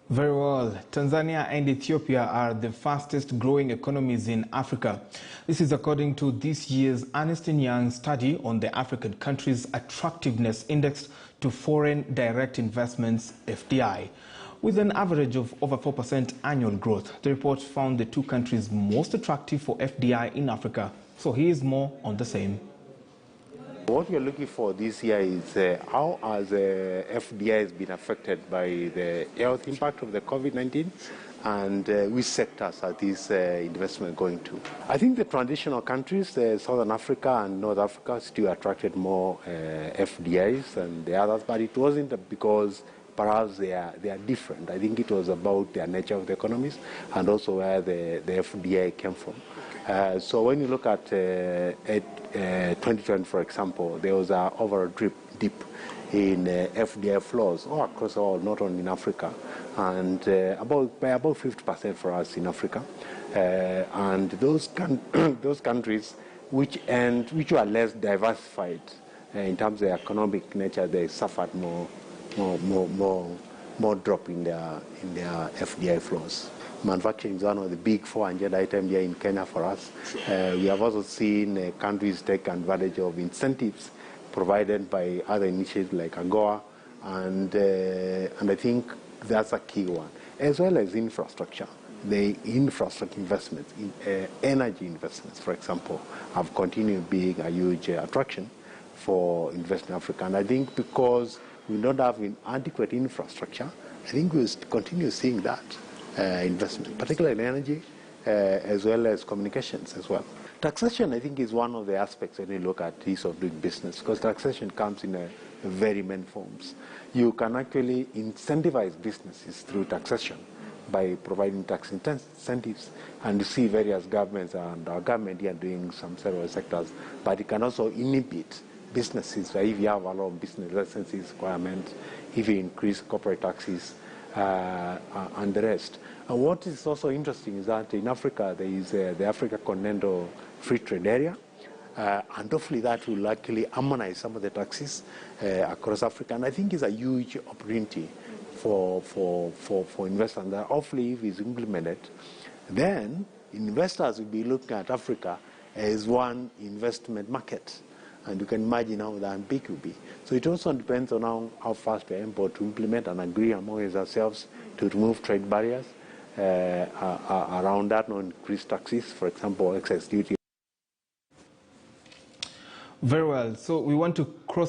Very well. Tanzania and Ethiopia are the fastest growing economies in Africa. This is according to this year's Ernst Young study on the African countries' attractiveness index to foreign direct investments, FDI. With an average of over 4% annual growth, the report found the two countries most attractive for FDI in Africa. So here's more on the same. What we are looking for this year is how has FDI has been affected by the health impact of the COVID-19 and which sectors are these investments going to. I think the transitional countries, Southern Africa and North Africa, still attracted more FDIs than the others, but it wasn't because perhaps they are different. I think it was about their nature of the economies and also where the FDI came from. So when you look at 2020, for example, there was an overall dip in FDI flows all across the world, not only in Africa, and by about 50% for us in Africa. And those countries which were less diversified in terms of economic nature, they suffered more drop in their FDI flows. Manufacturing is one of the big 400 items here in Kenya for us. We have also seen countries take advantage of incentives provided by other initiatives like AGOA, and I think that's a key one, as well as infrastructure. The infrastructure investments, energy investments, for example, have continued being a huge attraction for investment in Africa. And I think because we don't have adequate infrastructure, I think we'll continue seeing that. Investment, particularly in energy, as well as communications as well. Taxation, I think, is one of the aspects when you look at ease of doing business, because taxation comes in very many forms. You can actually incentivize businesses through taxation by providing tax incentives, and you see various governments and our government here doing some several sectors, but it can also inhibit businesses. So if you have a lot of business licenses requirements, if you increase corporate taxes, and the rest. And what is also interesting is that in Africa there is the Africa Continental Free Trade Area, and hopefully that will actually harmonize some of the taxes across Africa. And I think it's a huge opportunity for investors. And hopefully, if it's implemented, then investors will be looking at Africa as one investment market. And you can imagine how that big will be. So it also depends on how fast we are able to implement and agree among ourselves to remove trade barriers around that, no increase taxes, for example, excess duty. Very well. So we want to cross